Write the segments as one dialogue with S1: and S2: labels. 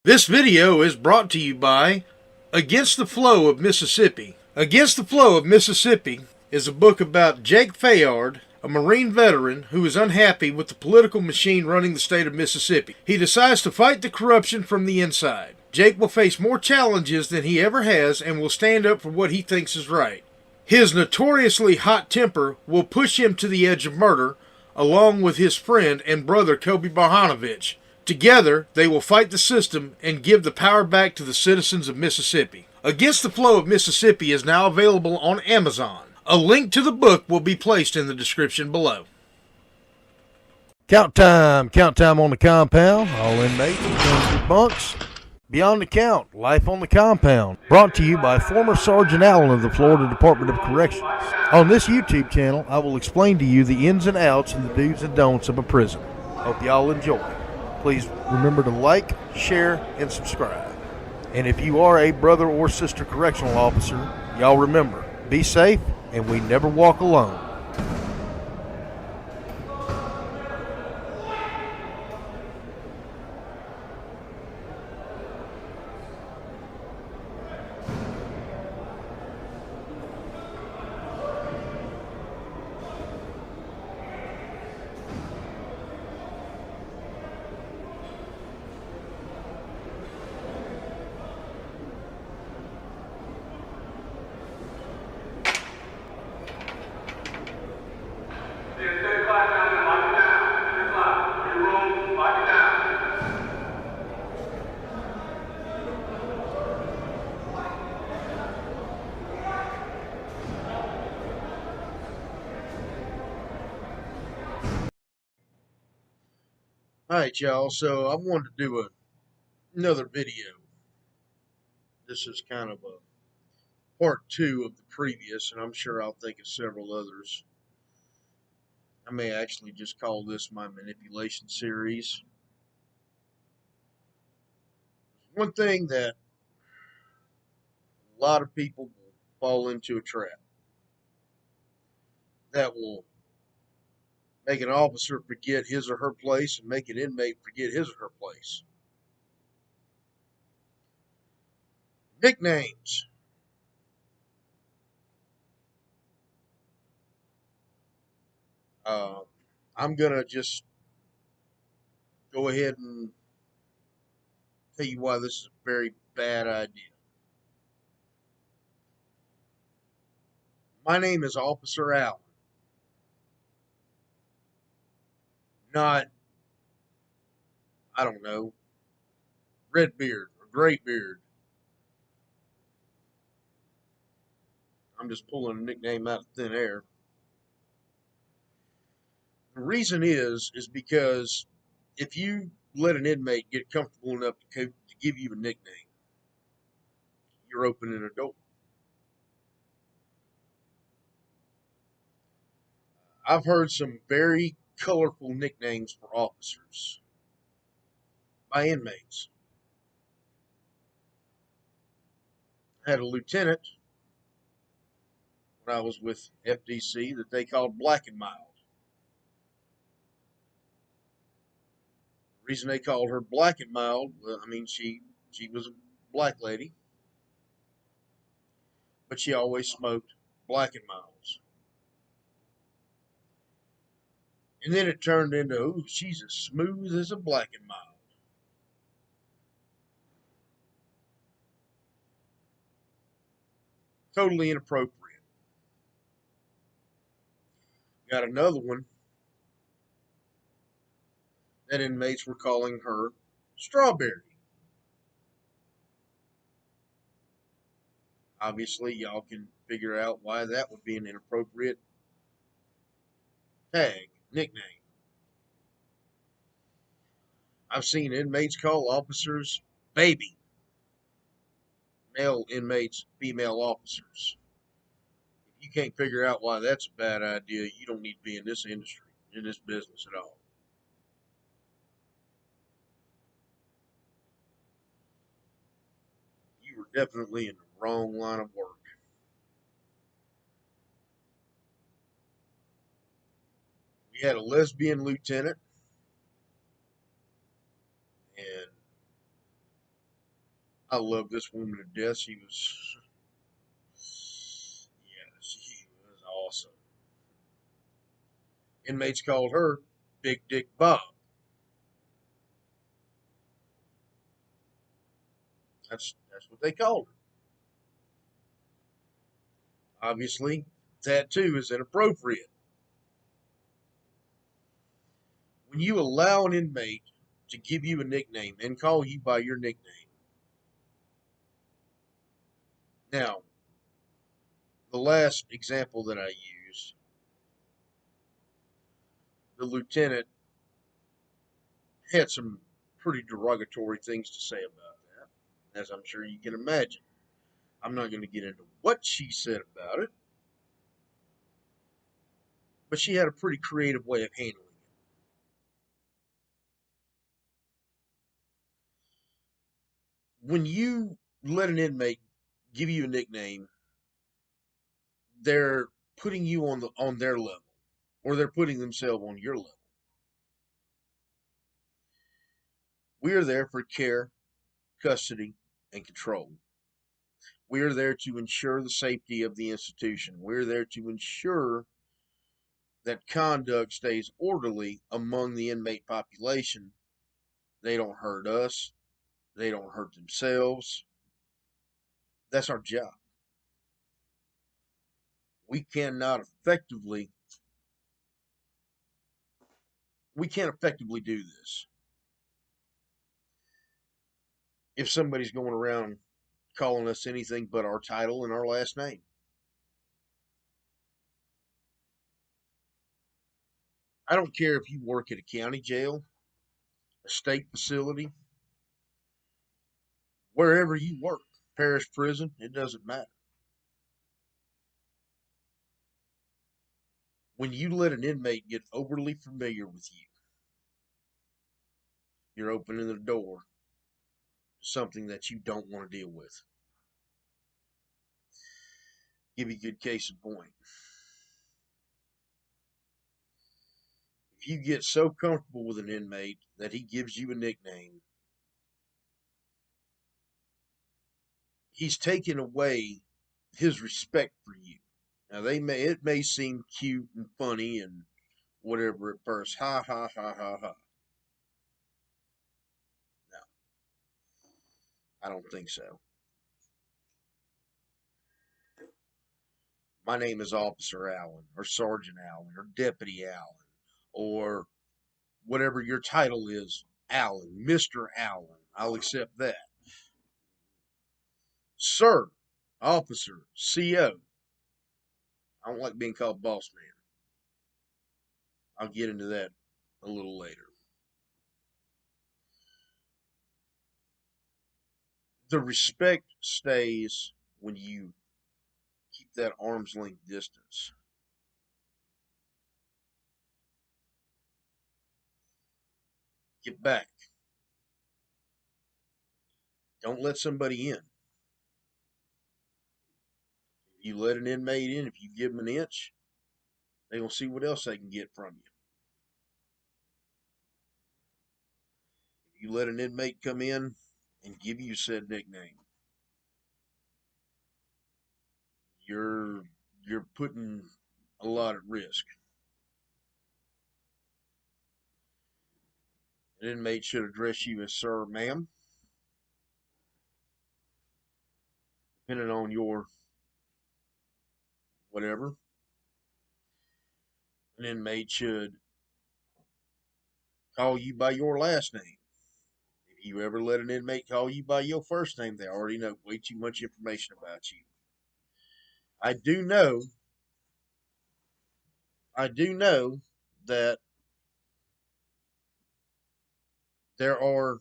S1: This video is brought to you by Against the Flow of Mississippi. Against the Flow of Mississippi is a book about Jake Fayard, a Marine veteran who is unhappy with the political machine running the state of Mississippi. He decides to fight the corruption from the inside. Jake will face more challenges than he ever has and will stand up for what he thinks is right. His notoriously hot temper will push him to the edge of murder, along with his friend and brother Kobe Barhanovich. Together, they will fight the system and give the power back to the citizens of Mississippi. Against the Flow of Mississippi is now available on Amazon. A link to the book will be placed in the description below.
S2: Count time on the compound. All inmates return to bunks. Beyond the Count, Life on the Compound. Brought to you by former Sergeant Allen of the Florida Department of Corrections. On this YouTube channel, I will explain to you the ins and outs and the do's and don'ts of a prison. Hope y'all enjoy. Please remember to like, share, and subscribe. And if you are a brother or sister correctional officer, y'all remember, be safe and we never walk alone.
S1: Alright, y'all, so I wanted to do another video. This is kind of a part two of the previous, and I'm sure I'll think of several others. I may actually just call this my manipulation series. One thing that a lot of people will fall into a trap that will make an officer forget his or her place and make an inmate forget his or her place. Nicknames. I'm going to just go ahead and tell you why this is a very bad idea. My name is Officer Allen, not, I don't know, Redbeard or Graybeard. I'm just pulling a nickname out of thin air. The reason is because if you let an inmate get comfortable enough to give you a nickname, you're opening a door. I've heard some very colorful nicknames for officers by inmates. I had a lieutenant when I was with FDC that they called Black and Mild. The reason they called her Black and Mild, well, I mean, she was a black lady, but she always smoked Black and Milds. And then it turned into, oh, she's as smooth as a Black and Mild. Totally inappropriate. Got another one that inmates were calling her Strawberry. Obviously, y'all can figure out why that would be an inappropriate tag, nickname. I've seen inmates call officers baby. Male inmates, female officers. If you can't figure out why that's a bad idea, you don't need to be in this industry, in this business at all. You were definitely in the wrong line of work. We had a lesbian lieutenant, and I love this woman to death. She was awesome. Inmates called her Big Dick Bob. That's what they called her. Obviously, that too is inappropriate. When you allow an inmate to give you a nickname and call you by your nickname, now the last example that I used, the lieutenant had some pretty derogatory things to say about that, as I'm sure you can imagine. I'm not going to get into what she said about it, but she had a pretty creative way of handling it. When you let an inmate give you a nickname, they're putting you on their level, or they're putting themselves on your level. We are there for care, custody, and control. We are there to ensure the safety of the institution. We're there to ensure that conduct stays orderly among the inmate population. They don't hurt us. They don't hurt themselves. That's our job. We cannot effectively we can't effectively do this if somebody's going around calling us anything but our title and our last name. I don't care if you work at a county jail, a state facility, wherever you work, parish prison, it doesn't matter. When you let an inmate get overly familiar with you, you're opening the door to something that you don't want to deal with. Give you a good case in point. If you get so comfortable with an inmate that he gives you a nickname, he's taken away his respect for you. Now it may seem cute and funny and whatever at first. Ha ha ha ha ha. No, I don't think so. My name is Officer Allen or Sergeant Allen or Deputy Allen or whatever your title is, Allen, Mr. Allen. I'll accept that. Sir, Officer, CO. I don't like being called boss man. I'll get into that a little later. The respect stays when you keep that arm's length distance. Get back. Don't let somebody in. If you let an inmate in, if you give them an inch, they're going to see what else they can get from you. If you let an inmate come in and give you said nickname, you're you're putting a lot at risk. An inmate should address you as sir or ma'am, depending on your whatever. An inmate should call you by your last name. If you ever let an inmate call you by your first name, they already know way too much information about you. I do know, I do know that there are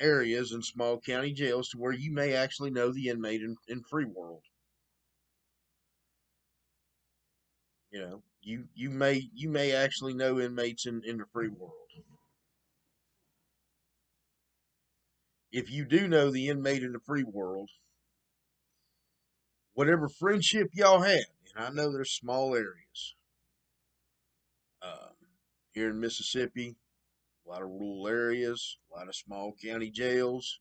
S1: areas in small county jails to where you may actually know the inmate in free world. You may actually know inmates in the free world. If you do know the inmate in the free world, whatever friendship y'all had, and I know there's small areas uh, here in Mississippi, a lot of rural areas, a lot of small county jails.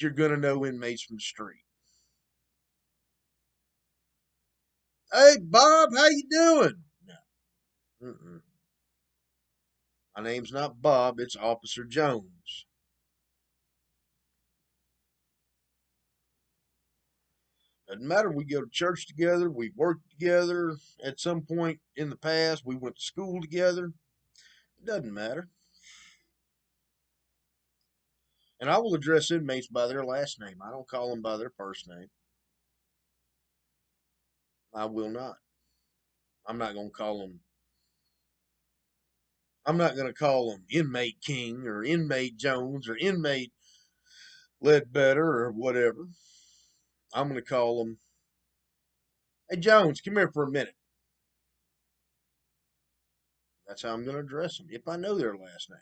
S1: you're going to know inmates from the street. Hey, Bob, how you doing? No. Mm-mm. My name's not Bob, it's Officer Jones. Doesn't matter. We go to church together. We worked together at some point in the past. We went to school together. It doesn't matter. And I will address inmates by their last name. I don't call them by their first name. I will not. I'm not going to call them. I'm not going to call them inmate King or inmate Jones or inmate Ledbetter or whatever. I'm going to call them, hey, Jones, come here for a minute. That's how I'm going to address them if I know their last name.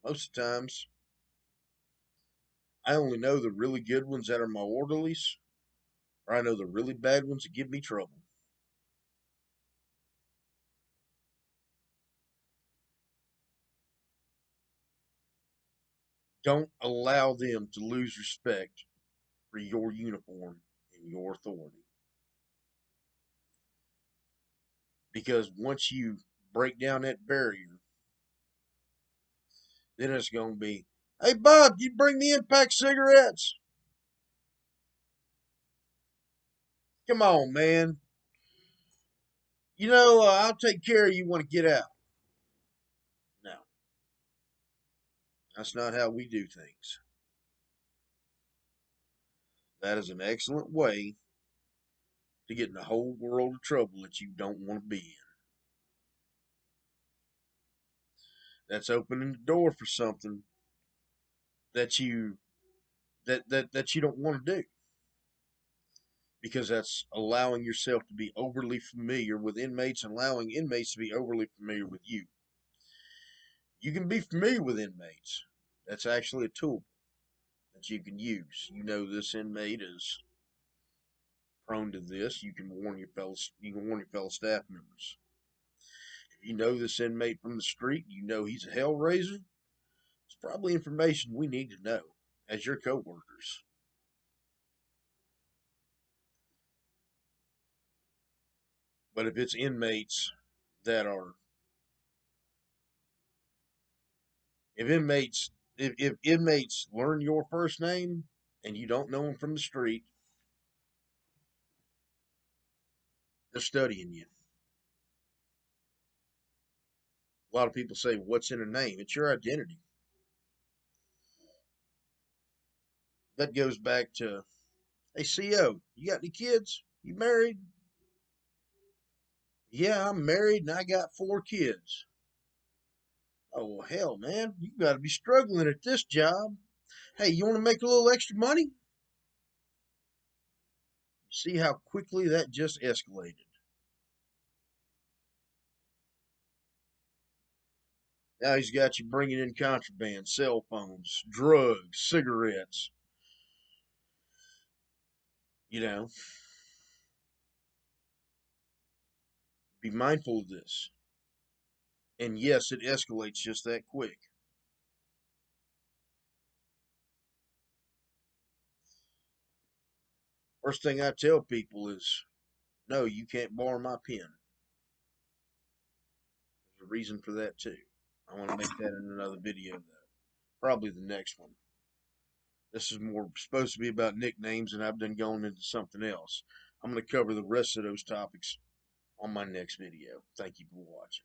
S1: Most of the times, I only know the really good ones that are my orderlies, or I know the really bad ones that give me trouble. Don't allow them to lose respect for your uniform and your authority. Because once you break down that barrier, then it's going to be, hey, Bob, you bring me in pack cigarettes? Come on, man. I'll take care of you when I get out. No, that's not how we do things. That is an excellent way to get in a whole world of trouble that you don't want to be in. That's opening the door for something that you don't want to do, because that's allowing yourself to be overly familiar with inmates and allowing inmates to be overly familiar with you. You can be familiar with inmates. That's actually a tool that you can use. This inmate is prone to this. You can warn your fellow staff members. If you know this inmate from the street, he's a hell raiser. It's probably information we need to know as your coworkers. But if it's inmates that are, if inmates learn your first name and you don't know them from the street, they're studying you. A lot of people say, "What's in a name?" It's your identity. That goes back to, hey, CO, you got any kids? You married? Yeah, I'm married and I got 4 kids. Oh, well, hell, man, you got to be struggling at this job. Hey, you want to make a little extra money? See how quickly that just escalated. Now he's got you bringing in contraband, cell phones, drugs, cigarettes. You know, be mindful of this. And yes, it escalates just that quick. First thing I tell people is, no, you can't borrow my pen. There's a reason for that too. I want to make that in another video though. Probably the next one. This is more supposed to be about nicknames, and I've been going into something else. I'm going to cover the rest of those topics on my next video. Thank you for watching.